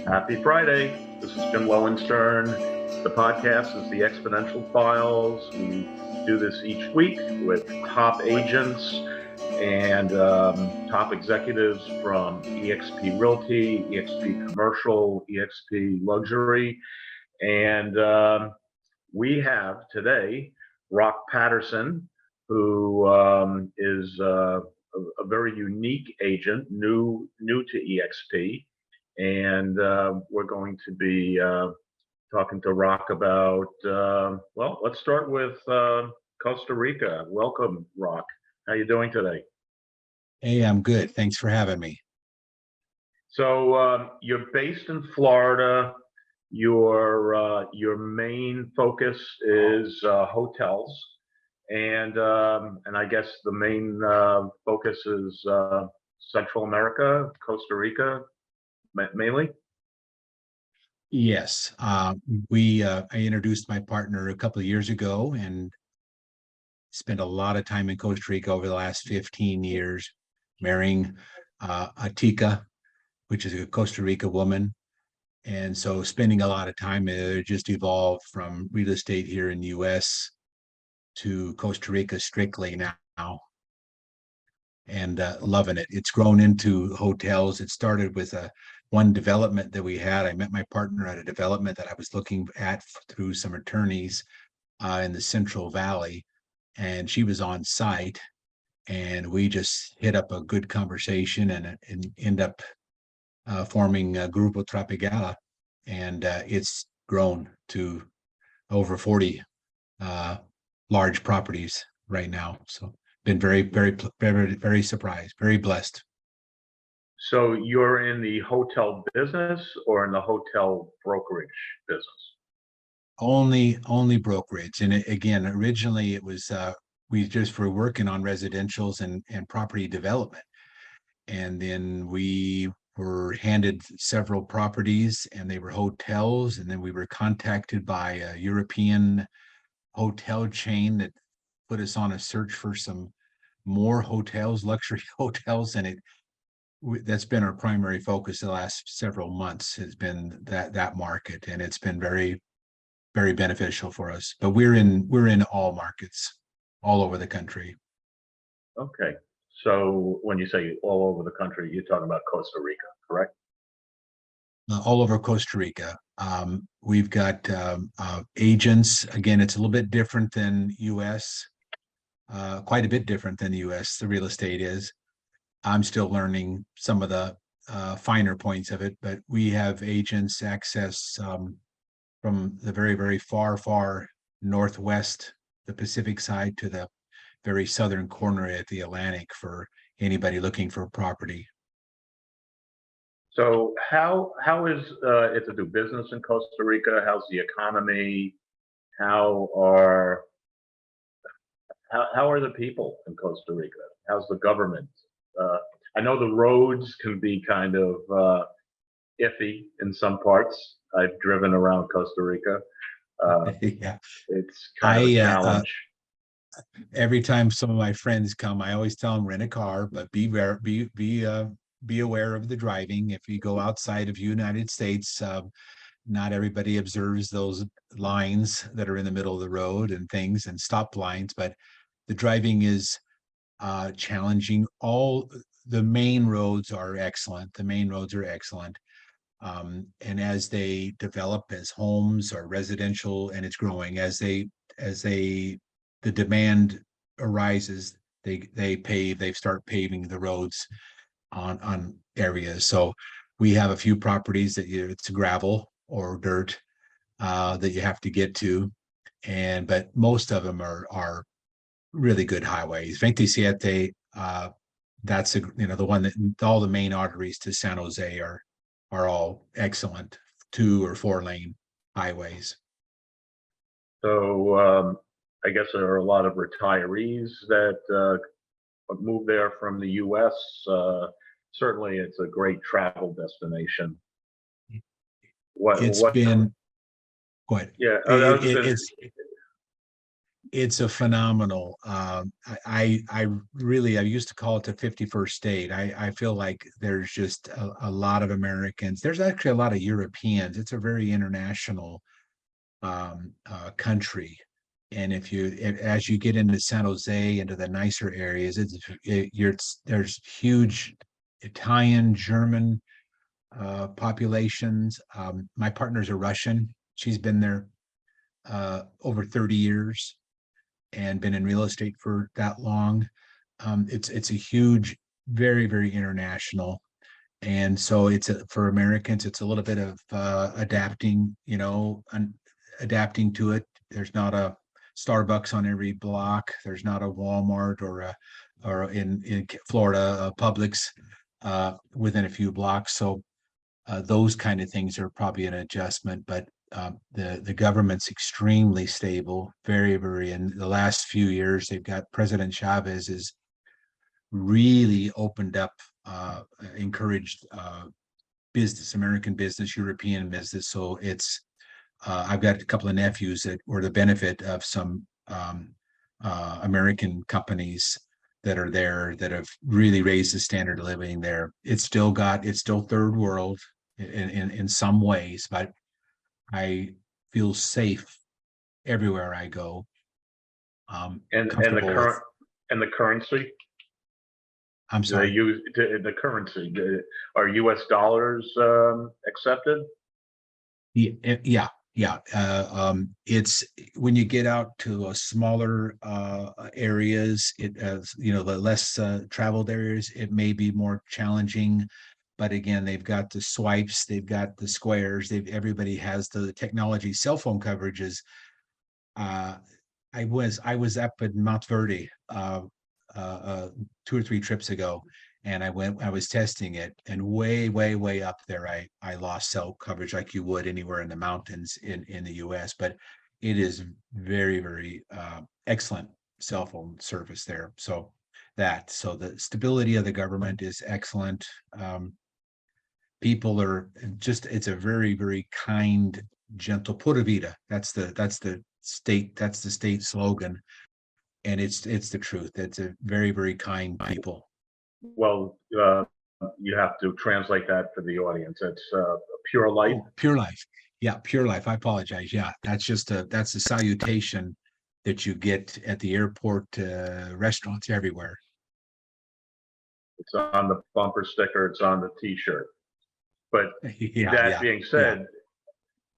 Happy Friday. This is Jim Lowenstern. The podcast is the eXponential Files. We do this each week with top agents and top executives from eXp Realty, eXp Commercial, eXp Luxury. And we have today Rock Patterson, who is a very unique agent, new to eXp. And we're going to be talking to Rock about, well, let's start with Costa Rica. Welcome, Rock. How you doing today? Hey, I'm good. Thanks for having me. So you're based in Florida. Your main focus is hotels, and I guess the main focus is Central America, Costa Rica, mainly. Yes, I introduced my partner a couple of years ago and spent a lot of time in Costa Rica over the last 15 years, marrying a tica, which is a Costa Rica woman. And so spending a lot of time, it just evolved from real estate here in the US to Costa Rica strictly now. And loving it. It's grown into hotels. It started with one development that we had. I met my partner at a development that I was looking at through some attorneys in the Central Valley, and she was on site, and we just hit up a good conversation and end up forming Grupo Tropicala, and it's grown to over 40 large properties right now. So been very surprised, very blessed. So you're in the hotel business or in the hotel brokerage business? Only brokerage. And again, originally it was we just were working on residentials and property development. And then we were handed several properties and they were hotels. And then we were contacted by a European hotel chain that put us on a search for some more hotels, luxury hotels, and that's been our primary focus the last several months, has been that market, and it's been very beneficial for us. But we're in all markets all over the country. Okay. So when you say all over the country, you're talking about Costa Rica, correct? All over Costa Rica. We've got agents. Again, it's a little bit different than US. Quite a bit different than the US, the real estate is. I'm still learning some of the finer points of it, but we have agents access from the very far northwest, the Pacific side, to the very southern corner at the Atlantic for anybody looking for property. So how is it to do business in Costa Rica? How's the economy? How are the people in Costa Rica? How's the government? I know the roads can be kind of iffy in some parts. I've driven around Costa Rica. Yeah, It's kind of a challenge. Every time some of my friends come, I always tell them rent a car, but be aware of the driving. If you go outside of United States, not everybody observes those lines that are in the middle of the road and things and stop lines, but the driving is challenging. All the main roads are excellent. And as they develop as homes or residential, and it's growing, the demand arises, they start paving the roads on areas. So we have a few properties that it's gravel or dirt that you have to get to, but most of them are really good highways. 27, that's the one that all the main arteries to San Jose are all excellent 2 or 4 lane highways. So I guess there are a lot of retirees that moved there from the U.S. Certainly, it's a great travel destination. It's been what? Yeah, it's a phenomenal. I really, I used to call it the 51st state. I feel like there's just a lot of Americans. There's actually a lot of Europeans. It's a very international country. And as you get into San Jose, into the nicer areas, there's huge Italian, German populations. My partner's a Russian. She's been there over 30 years and been in real estate for that long. It's a huge, very, very international. And so for Americans, it's a little bit of adapting, adapting to it. There's not a Starbucks on every block. There's not a Walmart or in Florida, a Publix within a few blocks. So those kind of things are probably an adjustment, but the government's extremely stable, very, very. In the last few years, they've got President Chavez has really opened up, encouraged business, American business, European business. So I've got a couple of nephews that were the benefit of some American companies that are there that have really raised the standard of living there. It's still third world in some ways, but I feel safe everywhere I go. And the currency. I'm sorry. The currency. Are U.S. dollars accepted? Yeah. It's when you get out to smaller areas, the less traveled areas, it may be more challenging. But again, they've got the swipes, they've got the squares, everybody has the technology. Cell phone coverages. I was up in Mount Verde 2 or 3 trips ago, and I was testing it, and way up there, I lost cell coverage like you would anywhere in the mountains in the US. But it is very, very excellent cell phone service there. So the stability of the government is excellent. People are it's a very, very kind, gentle Pura Vida. That's the state slogan, and it's the truth. It's a very, very kind people. Well, you have to translate that for the audience. It's pure life. Oh, pure life. Yeah, pure life. I apologize. Yeah, that's the salutation that you get at the airport, restaurants everywhere. It's on the bumper sticker. It's on the T-shirt. But that being said,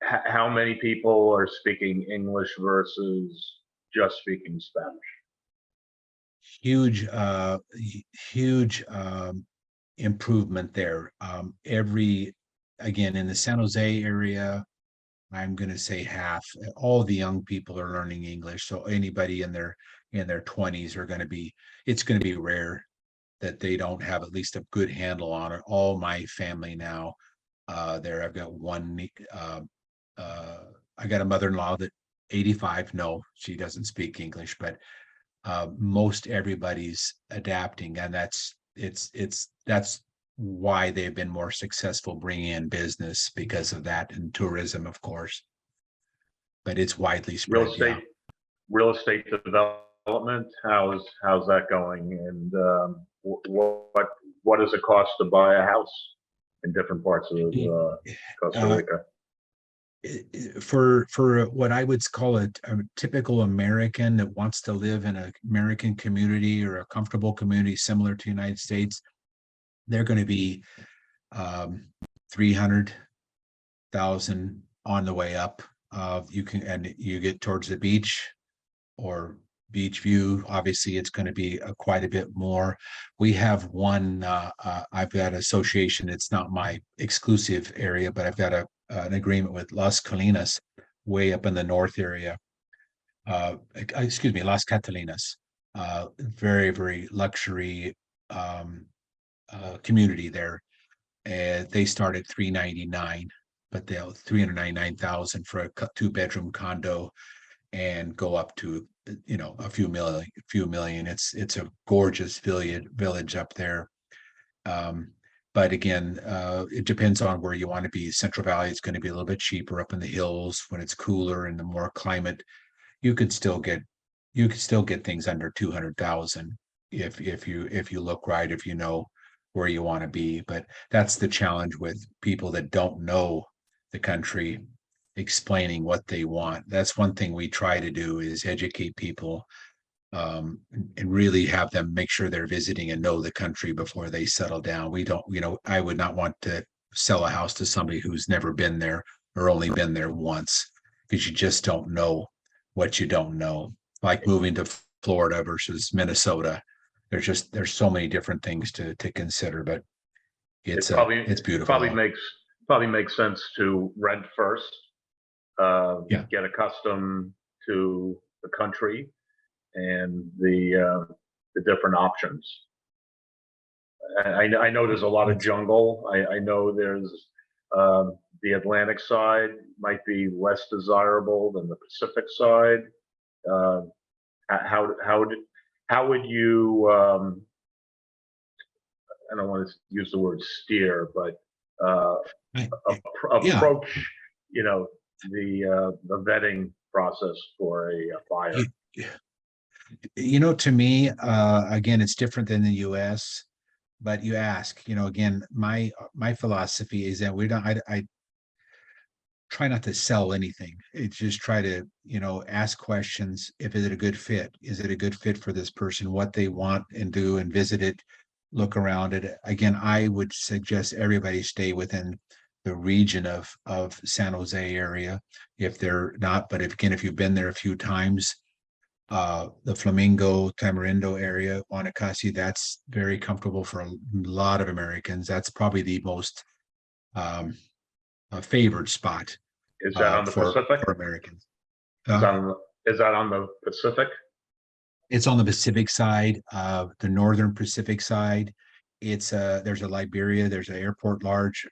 how many people are speaking English versus just speaking Spanish? Huge improvement there. Again, in the San Jose area, I'm going to say half. All the young people are learning English. So anybody in their 20s it's going to be rare that they don't have at least a good handle on it. All my family now, I've got I got a mother-in-law that 85. No, she doesn't speak English, but most everybody's adapting, and that's why they've been more successful bringing in business because of that, and tourism, of course. But it's widely spread. Real estate development. How's that going? And what does it cost to buy a house in different parts of Costa Rica? For what I would call a typical American that wants to live in an American community or a comfortable community similar to the United States, they're going to be 300,000 on the way up. You get towards the beach or beach view. Obviously, it's going to be quite a bit more. We have one. I've got an association. It's not my exclusive area, but I've got an agreement with Las Colinas, way up in the north area. Excuse me, Las Catalinas. Very, very luxury community there. They start at $399, but they'll $399,000 for a 2-bedroom condo, and go up to a few million. It's a gorgeous village up there. But again, it depends on where you want to be. Central Valley is going to be a little bit cheaper. Up in the hills, when it's cooler and the more climate, you could still get you can still get things under 200,000 if you look right, if you know where you want to be. But that's the challenge with people that don't know the country, explaining what they want. That's one thing we try to do, is educate people, and really have them make sure they're visiting and know the country before they settle down. We don't, I would not want to sell a house to somebody who's never been there or only been there once, because you just don't know what you don't know. Like moving to Florida versus Minnesota, there's so many different things to consider, but It it's beautiful. probably makes sense to rent first, Yeah. get accustomed to the country and the different options. I know there's a lot of jungle. I know there's the Atlantic side might be less desirable than the Pacific side. Uh, how would you I don't want to use the word steer, but approach the vetting process for a buyer? To me, again, it's different than the US, but you ask, again, my philosophy is that I try not to sell anything. It's just try to, ask questions. If is it a good fit? Is it a good fit for this person, what they want and do, and visit it, look around it. Again, I would suggest everybody stay within the region of San Jose area if they're not, but if you've been there a few times, the Flamingo, Tamarindo area, Guanacaste, that's very comfortable for a lot of Americans. That's probably the most favored spot. Is that on the Pacific? For Americans? Is that on the Pacific? It's on the Pacific side, the northern Pacific side. It's there's a Liberia, there's an airport,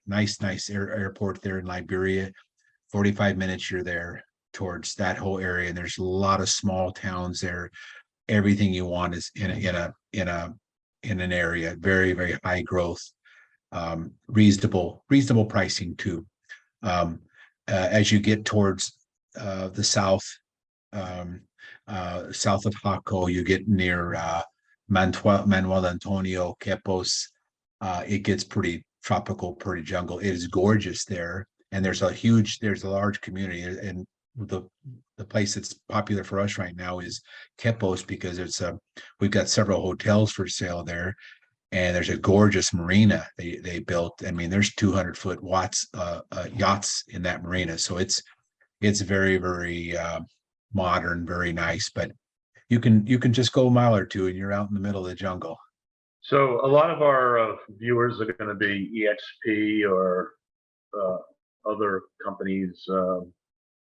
nice airport there in Liberia. 45 minutes you're there towards that whole area, and there's a lot of small towns there. Everything you want is in an area, very, very high growth, reasonable pricing too. As you get towards the south, south of Jaco, you get near Manuel Antonio, Quepos. It gets pretty tropical, pretty jungle. It is gorgeous there, and there's a large community. And the place that's popular for us right now is Quepos, because we've got several hotels for sale there, and there's a gorgeous marina they built. I mean, there's 200-foot yachts in that marina, so it's very, very modern, very nice. But you can just go a mile or two and you're out in the middle of the jungle. So a lot of our viewers are going to be EXP or other companies,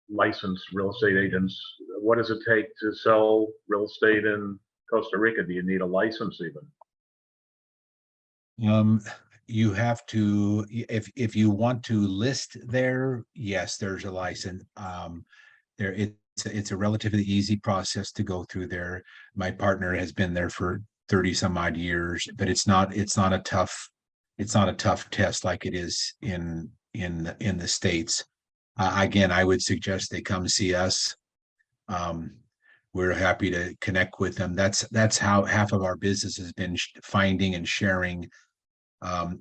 licensed real estate agents. What does it take to sell real estate in Costa Rica? Do you need a license even? You have to, if you want to list there, yes, there's a license. It's a relatively easy process to go through there. My partner has been there for 30 some odd years, but it's not a tough test like it is in the States. Again, I would suggest they come see us. We're happy to connect with them. That's how half of our business has been, finding and sharing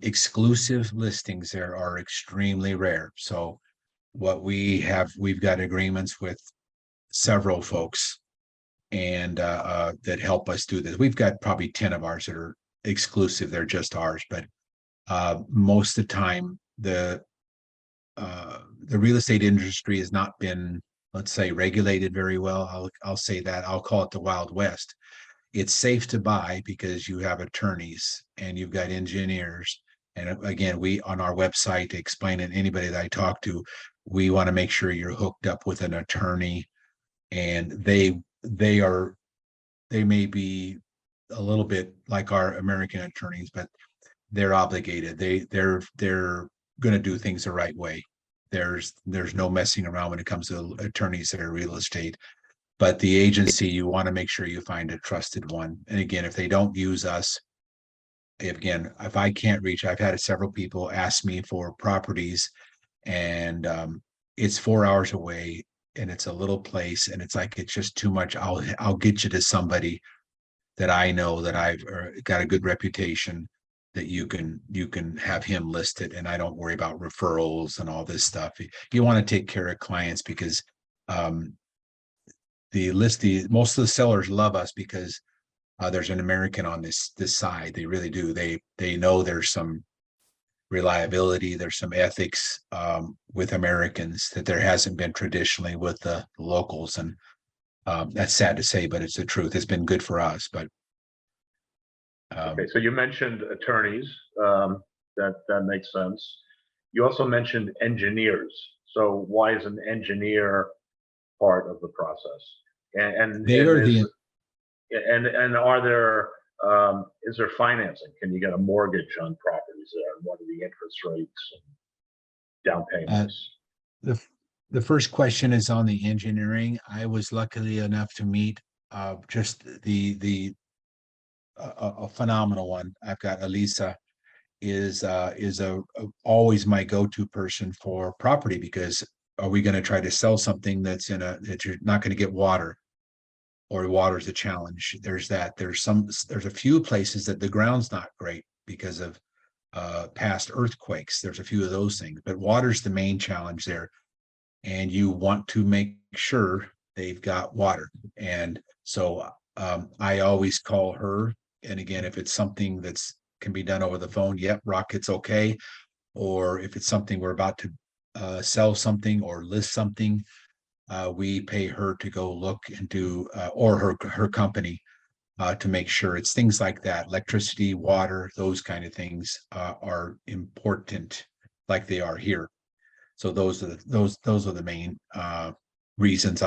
exclusive listings. There are extremely rare. So we've got agreements with several folks, and that help us do this. We've got probably 10 of ours that are exclusive. They're just ours, but most of the time the real estate industry has not been, let's say, regulated very well. I'll say that. I'll call it the Wild West. It's safe to buy because you have attorneys and you've got engineers. And again, we on our website explain it. Anybody that I talk to, we want to make sure you're hooked up with an attorney, and they may be a little bit like our American attorneys, but they're obligated. They're going to do things the right way. There's no messing around when it comes to attorneys that are real estate. But the agency, you want to make sure you find a trusted one. And again, if they don't use us, if I can't reach, I've had several people ask me for properties, and it's 4 hours away. it's a little place, and it's like, it's just too much. I'll get you to somebody that I know that I've got a good reputation, that you can have him listed, and I don't worry about referrals and all this stuff. You want to take care of clients, because most of the sellers love us, because there's an American on this side. They really do. They know there's some reliability, there's some ethics with Americans that there hasn't been traditionally with the locals, and that's sad to say, but it's the truth. It's been good for us, but okay. So you mentioned attorneys. That makes sense. You also mentioned engineers. So why is an engineer part of the process? And they are the and are there is there financing? Can you get a mortgage on properties there? And what are the interest rates and down payments? the first question is on the engineering. I was lucky enough to meet just a phenomenal one. I've got Elisa is always my go-to person for property, because are we going to try to sell something that you're not going to get water, or water's a challenge? There's a few places that the ground's not great because of past earthquakes. There's a few of those things, but water's the main challenge there, and you want to make sure they've got water. And so I always call her. And again, if it's something that's can be done over the phone, yep, Rocket's okay. Or if it's something we're about to sell something or list something, we pay her to go look and do, or her company, to make sure. It's things like that. Electricity, water, those kind of things are important, like they are here. So those are the main reasons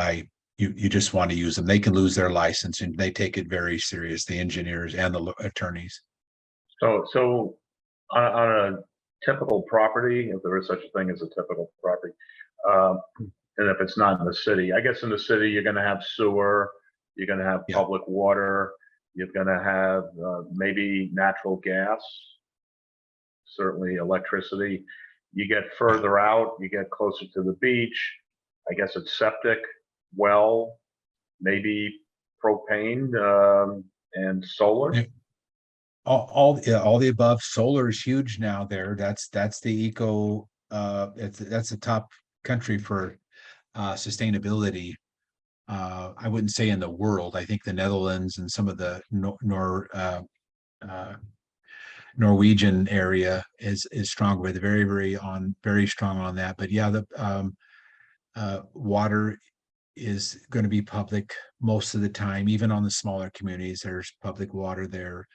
you just want to use them. They can lose their license, and they take it very serious, the engineers and the attorneys. So on a typical property, if there is such a thing as a typical property, and if it's not in the city, I guess in the city you're going to have sewer, you're going to have public water, you're going to have maybe natural gas, certainly electricity. You get further out, you get closer to the beach, I guess it's septic, well, maybe propane, and solar. Yeah. All the above. Solar is huge now there. That's the eco, that's the top country for sustainability. I wouldn't say in the world. I think the Netherlands and some of the Norwegian area is strong with very strong on that. But yeah, the water is going to be public most of the time. Even on the smaller communities, there's public water there,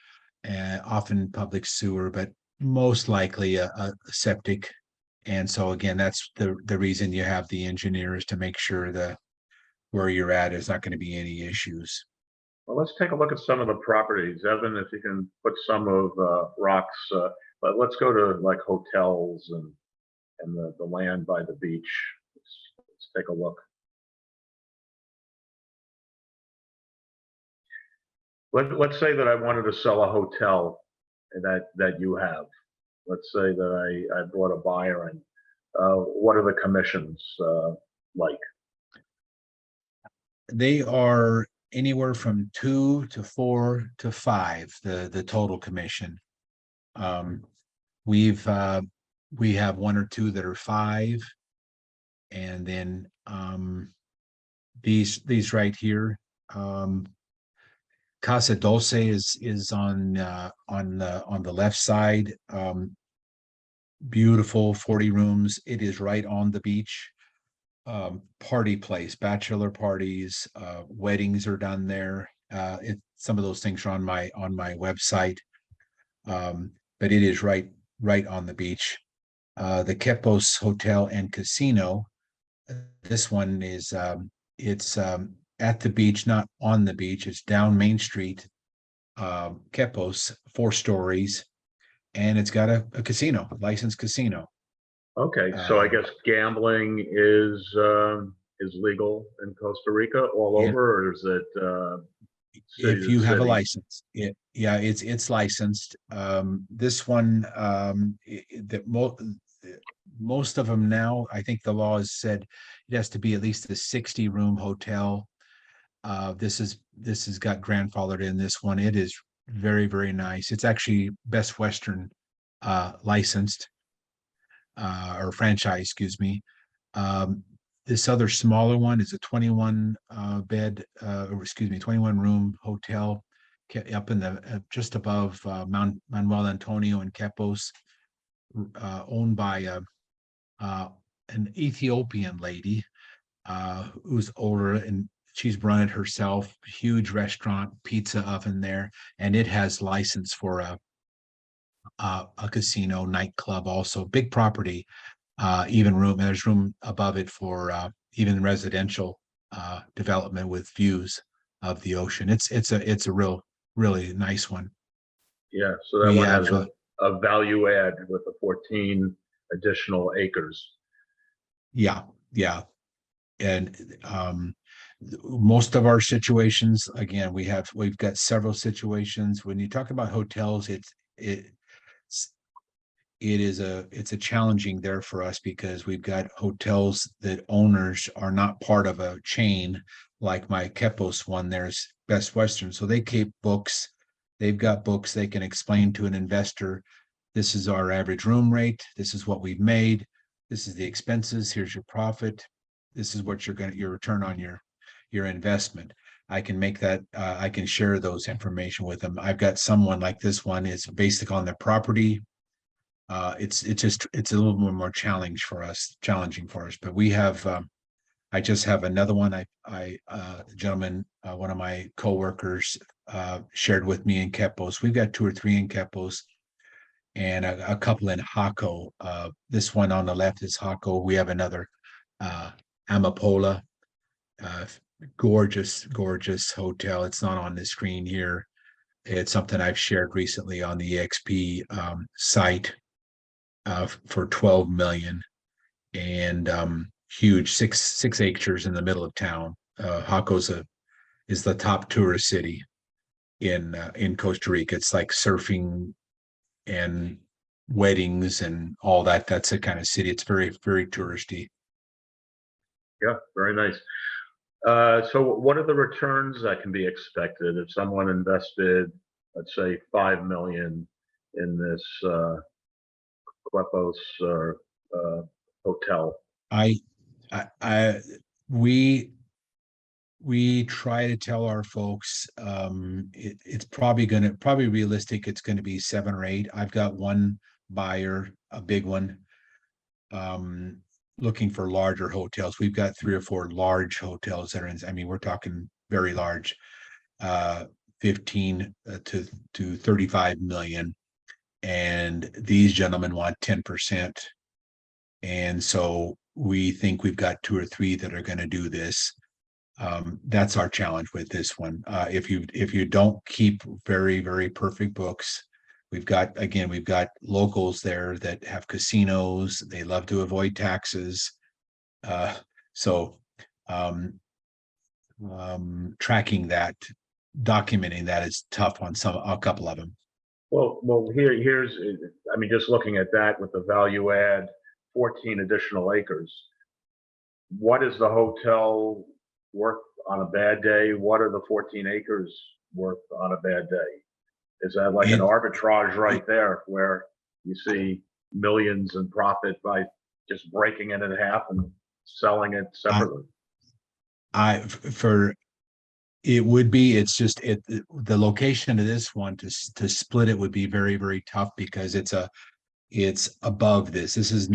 and often public sewer, but most likely a septic. And so again, that's the reason you have the engineers, to make sure that where you're at is not going to be any issues. Well, let's take a look at some of the properties. Evan, if you can put some of Rock's, but let's go to like hotels and the land by the beach. Let's take a look. Let's say that I wanted to sell a hotel that you have. Let's say that I brought a buyer in. What are the commissions like? They are anywhere from 2 to 4 to 5, the total commission. We have 1 or 2 that are 5, and then these right here, Casa Dulce is on the left side. Beautiful 40 rooms. It is right on the beach. Party place, bachelor parties, weddings are done there. Some of those things are on my website, but it is right on the beach. The Quepos Hotel and Casino. This one is it's at the beach, not on the beach. It's down Main Street. Quepos, 4 stories, and it's got a casino, licensed casino. Okay, so I guess gambling is legal in Costa Rica all over, or is it? If you have a license, it's licensed. This one, most of them now, I think the law has said it has to be at least a 60-room hotel. This has got grandfathered in this one. It is very, very nice. It's actually Best Western licensed or franchise, excuse me. This other smaller one is a 21 bed, or excuse me, 21 room hotel up in the just above Manuel Antonio and Quepos, owned by an Ethiopian lady who's older, and she's run it herself. Huge restaurant, pizza oven there, and it has license for a casino, nightclub, also big property. Even room, there's room above it for even residential development with views of the ocean. It's a really nice one. Yeah, so that We one have has a value add with the 14 additional acres. yeah, and most of our situations, again, we've got several situations. When you talk about hotels, it's a challenging there for us because we've got hotels that owners are not part of a chain, like my Quepos one. There's Best Western, so they keep books. They've got books they can explain to an investor. This is our average room rate. This is what we've made. This is the expenses. Here's your profit. This is what your return on your investment. I can make that. I can share those information with them. I've got someone like this one. It's basic on the property. It's a little bit more challenging for us. But we have. I just have another one. The gentleman, one of my coworkers, shared with me in Quepos. We've got 2 or 3 in Quepos, and a couple in Jaco. This one on the left is Jaco. We have another Amapola, gorgeous hotel. It's not on the screen here. It's something I've shared recently on the EXP site for 12 million, and huge, six acres in the middle of town. Jaco is the top tourist city in Costa Rica. It's like surfing and weddings and all that. That's the kind of city. It's very, very touristy. Yeah, very nice. So what are the returns that can be expected if someone invested, let's say, 5 million in this Quepos hotel? We try to tell our folks it's probably realistic. It's going to be 7 or 8. I've got one buyer, a big one, looking for larger hotels. We've got 3 or 4 large hotels that are in. I mean, we're talking very large, 15 to 35 million, and these gentlemen want 10%. And so we think we've got 2 or 3 that are going to do this. That's our challenge with this one. If you don't keep very, very perfect books, we've got locals there that have casinos. They love to avoid taxes. So tracking that, documenting that is tough on a couple of them. Well, here's, I mean, just looking at that with the value add, 14 additional acres. What is the hotel worth on a bad day? What are the 14 acres worth on a bad day? Is that like an arbitrage right there where you see millions in profit by just breaking it in half and selling it separately? It would be. It's just the location of this one to split it would be very, very tough because it's above this. This is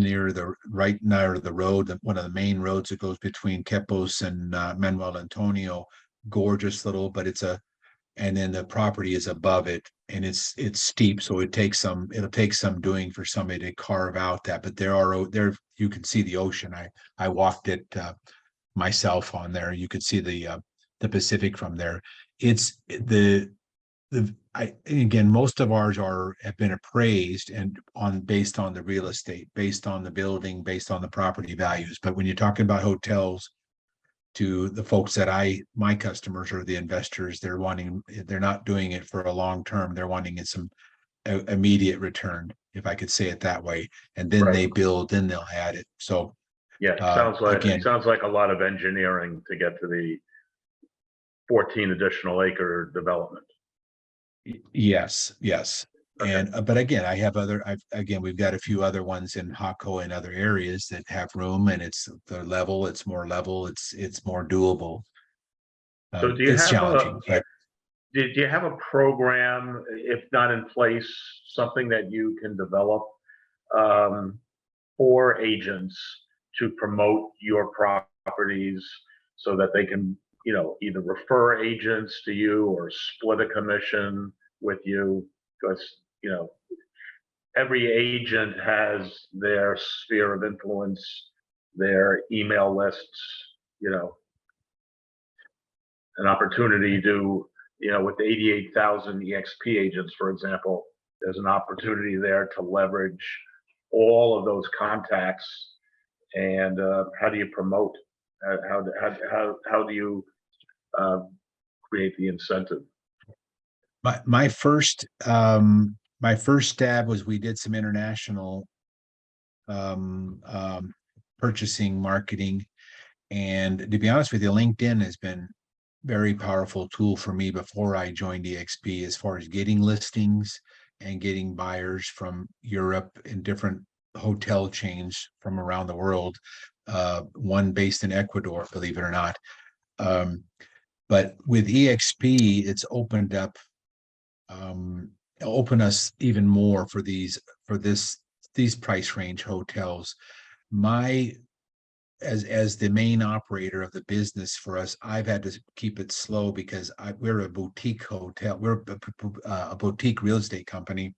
right near the road, one of the main roads that goes between Quepos and Manuel Antonio. Gorgeous little, but and then the property is above it, and it's steep, so it'll take some doing for somebody to carve out that. But there you can see the ocean. I walked it myself on there. You could see the Pacific from there. It's again, most of ours have been appraised and based on the real estate, based on the building, based on the property values. But when you're talking about hotels, to the folks my customers or the investors, they're not doing it for a long term. They're wanting some immediate return. if I could say it that way. And then Right. they build, then they'll add it. So Yeah, again, sounds like a lot of engineering to get to the 14 additional acre development. yes, yes. Okay. And but again, I have we've got a few other ones in Hako and other areas that have room, and it's more level, it's more doable. So do you It's have challenging, but do you have a program, if not in place, something that you can develop um, for agents to promote your properties so that they can, either refer agents to you or split a commission with you? Because, every agent has their sphere of influence, their email lists, you know, an opportunity to, with 88,000 EXP agents, for example, there's an opportunity there to leverage all of those contacts. And how do you promote? How do you create the incentive? my first stab was we did some international purchasing marketing, and to be honest with you, LinkedIn has been very powerful tool for me before I joined EXP as far as getting listings and getting buyers from Europe and different hotel chains from around the world, one based in Ecuador, believe it or not. But with EXP, it's opened up, open us even more for these price range hotels. My as the main operator of the business for us, I've had to keep it slow because we're a boutique hotel. We're a boutique real estate company.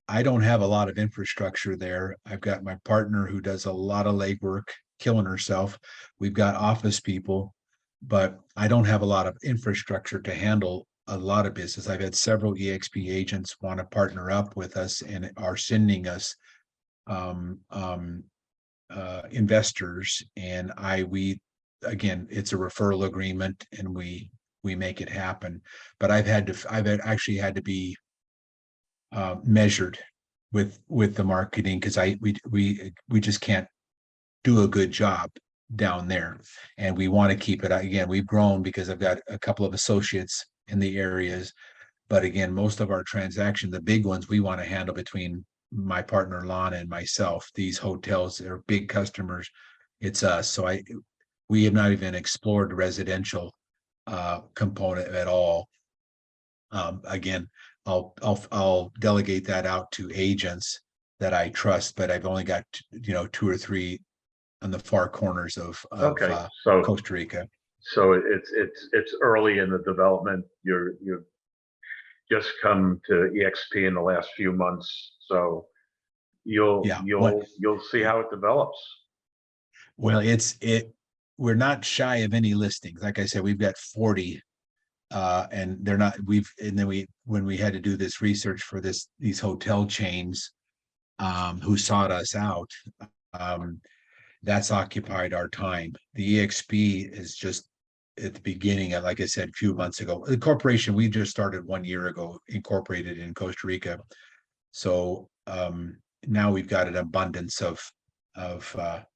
I don't have a lot of infrastructure there. I've got my partner who does a lot of legwork, killing herself. We've got office people, but I don't have a lot of infrastructure to handle a lot of business. I've had several EXP agents want to partner up with us and are sending us investors, and again, it's a referral agreement, and we make it happen. But I've actually had to be measured with the marketing, because we just can't do a good job down there, and we want to keep it. Again, we've grown because I've got a couple of associates in the areas, but again, most of our transactions, the big ones, we want to handle between my partner Lana and myself. These hotels are big customers. It's us. So we have not even explored the residential component at all. Again, I'll delegate that out to agents that I trust, but I've only got 2 or 3 on the far corners of Okay, so Costa Rica. So it's early in the development. You're just come to EXP in the last few months, so you'll see how it develops. Well, we're not shy of any listings. Like I said, we've got 40, and they're not. When we had to do this research for these hotel chains, who sought us out, that's occupied our time. The EXP is just at the beginning, like I said, a few months ago. The corporation, we just started 1 year ago, incorporated in Costa Rica. So now we've got an abundance of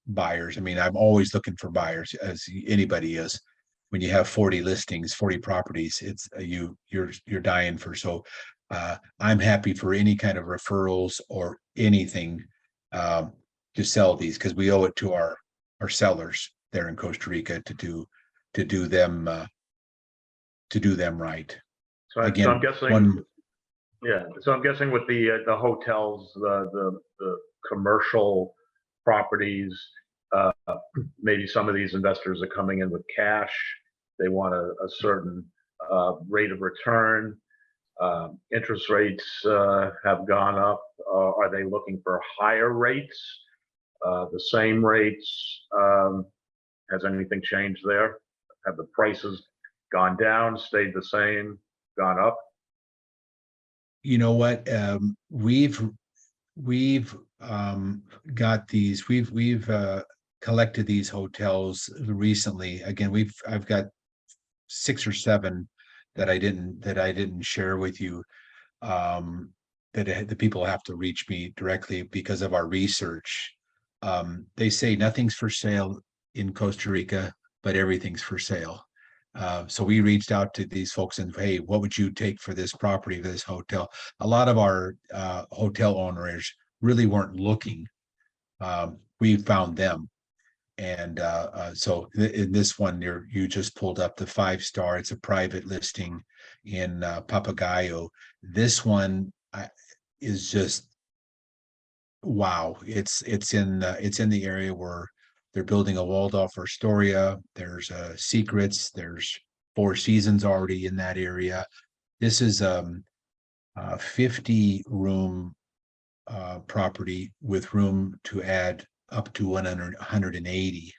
buyers. I mean, I'm always looking for buyers, as anybody is. When you have 40 listings, 40 properties, it's you're dying for. So I'm happy for any kind of referrals or anything to sell these, because we owe it to our sellers there in Costa Rica to do them right. So I'm guessing. Yeah, so I'm guessing with the hotels, the commercial properties, maybe some of these investors are coming in with cash. They want a certain rate of return. Interest rates have gone up. Are they looking for higher rates? The same rates? Has anything changed there? Have the prices gone down, stayed the same, gone up? You know what? We've got these. We've collected these hotels recently. Again, I've got 6 or 7 that I didn't share with you. the people have to reach me directly because of our research. They say nothing's for sale in Costa Rica, but everything's for sale. So we reached out to these folks and, hey, what would you take for this property, for this hotel? A lot of our hotel owners really weren't looking. We found them. And so in this one, you just pulled up the 5-star. It's a private listing in Papagayo. This one is just wow. It's in the area where they're building a Waldorf Astoria. There's Secrets. There's Four Seasons already in that area. This is a 50-room property with room to add up to 180,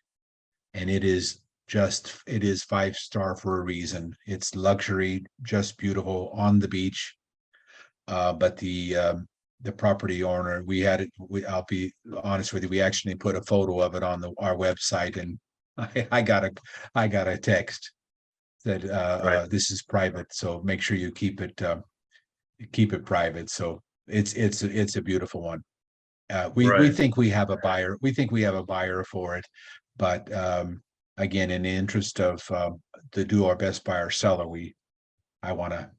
and it is 5-star for a reason. It's luxury, just beautiful on the beach. But the property owner, I'll be honest with you, we actually put a photo of it on our website, and I got a text that Right. this is private, so make sure you keep it private. So it's a beautiful one. We Right. think we have a buyer. We think we have a buyer for it, but again, in the interest of to do our best by our seller, I want to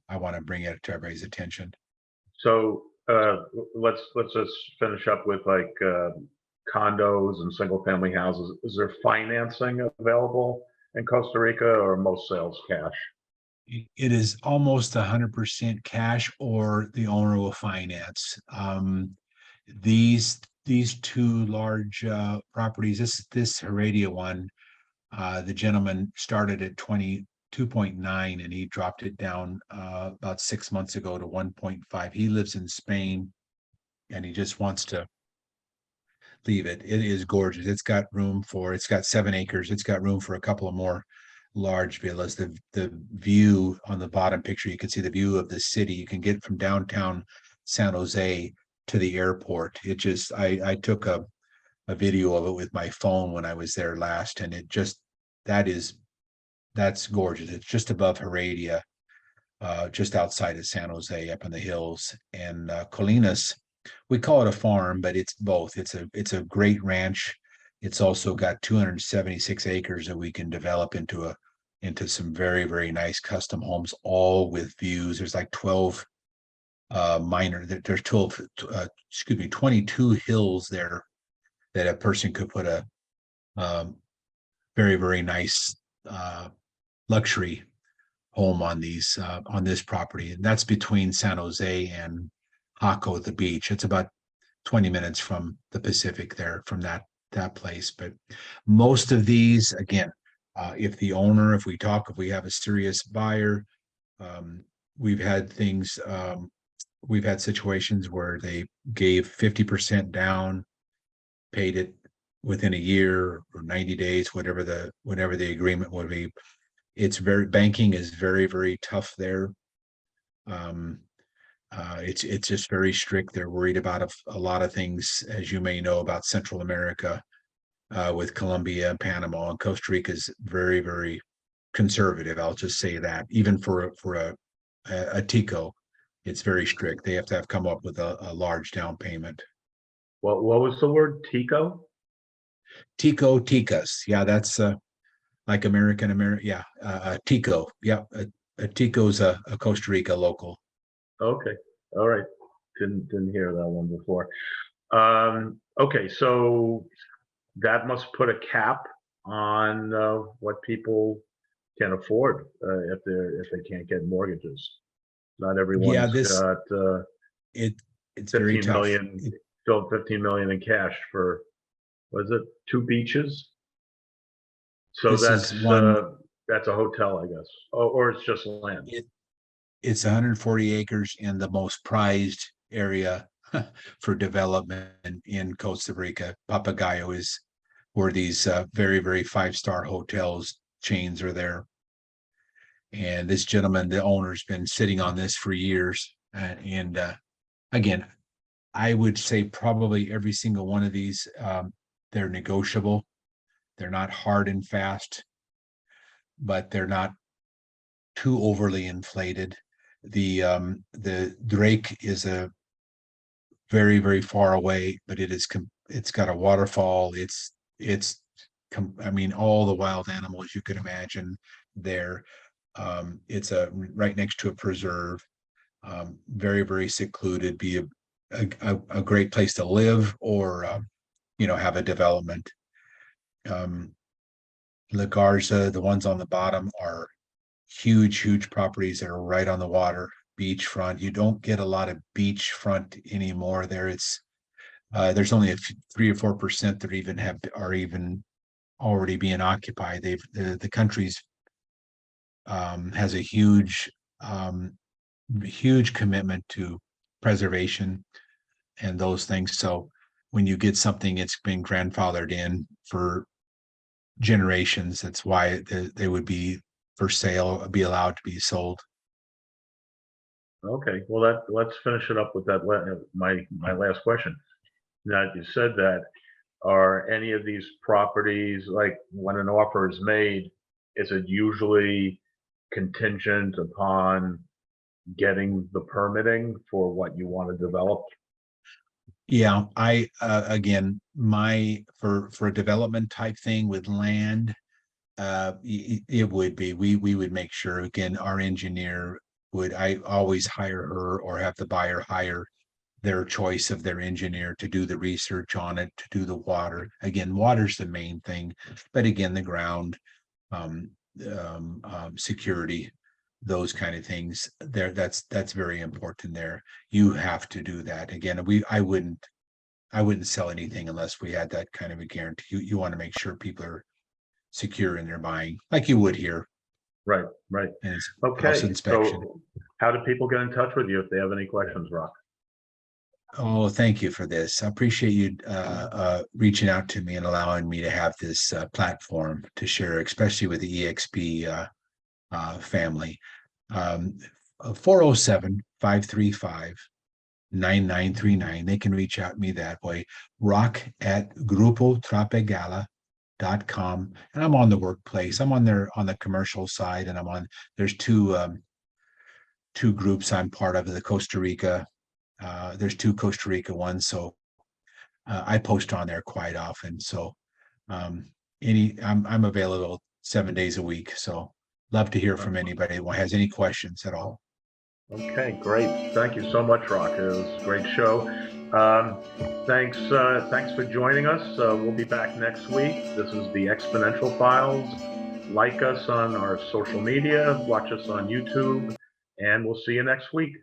bring it to everybody's attention. So let's just finish up with like condos and single family houses. Is there financing available in Costa Rica, or most sales cash? It is almost 100% cash, or the owner will finance. These two large properties. This Heredia one, the gentleman started at 22.9 and he dropped it down about 6 months ago to 1.5. He lives in Spain and he just wants to leave it. It is gorgeous. It's got 7 acres. It's got room for a couple of more large villas. The view on the bottom picture, you can see the view of the city. You can get from downtown San Jose to the airport. It just, I took a video of it with my phone when I was there last, and that's gorgeous. It's just above Heredia, just outside of San Jose, up in the hills. And Colinas, we call it a farm, but it's both. It's a great ranch. It's also got 276 acres that we can develop into some very, very nice custom homes, all with views. There's like 12 there's 22 hills there that a person could put a very, very nice luxury home on this property. And that's between San Jose and Jaco, the beach. It's about 20 minutes from the Pacific there, from that place. But most of these, again, if we have a serious buyer, we've had situations where they gave 50% down, paid it within a year or 90 days, whatever the agreement would be. Banking is very, very tough there. It's just very strict. They're worried about a lot of things, as you may know, about Central America, with Colombia, Panama, and Costa Rica is very, very conservative. I'll just say that. Even for a Tico, it's very strict. They have to come up with a large down payment. What was the word? Tico? Tico, Ticas. Yeah, that's like American. Yeah, Tico. Yeah, a Tico's a Costa Rica local. Okay. All right. Didn't hear that one before. Okay, so that must put a cap on what people can afford if they can't get mortgages. Not everyone's got it's very tough. Still 15 million in cash for, was it 2 beaches? So that's a hotel, I guess, or it's just land. It's 140 acres in the most prized area for development in Costa Rica. Papagayo is where these very, very 5-star hotels chains are there. And this gentleman, the owner's been sitting on this for years. And again, I would say probably every single one of these, they're negotiable. They're not hard and fast, but they're not too overly inflated. The Drake is a very, very far away, but it's got a waterfall. I mean, all the wild animals you could imagine there. It's right next to a preserve. Very, very secluded. Be a great place to live, or have a development. La Garza, the ones on the bottom, are huge, huge properties that are right on the water, beachfront. You don't get a lot of beachfront anymore there. There's only 3 or 4% that are even already being occupied. The country's has a huge commitment to preservation and those things. So when you get something, it's been grandfathered in for generations. That's why they would be for sale, be allowed to be sold. Okay, well, let's finish it up with that. My last question. Now, you said that, are any of these properties, like when an offer is made, is it usually contingent upon getting the permitting for what you want to develop? Yeah, I again, for a development type thing with land, it would be, we would make sure, again, our engineer I always hire her or have the buyer hire their choice of their engineer to do the research on it, to do the water. Again, water's the main thing, but again, the ground, um, security, those kind of things there, that's very important there. You have to do that. Again, I wouldn't sell anything unless we had that kind of a guarantee. You want to make sure people are secure in their buying, like you would here. Right, right. And it's house Okay, inspection. so how do people get in touch with you if they have any questions, Rock? Oh, thank you for this. I appreciate you reaching out to me and allowing me to have this platform to share, especially with the EXP family. 407-535-9939. They can reach out to me that way. rock@grupotropegala.com. And I'm on the workplace. I'm on the commercial side, and there's two groups I'm part of, the Costa Rica. There's two Costa Rica ones, so I post on there quite often. So I'm available 7 days a week. So love to hear from anybody who has any questions at all. Okay, great. Thank you so much, Rock. It was a great show. Thanks for joining us. We'll be back next week. This is the Exponential Files. Like us on our social media, watch us on YouTube, and we'll see you next week.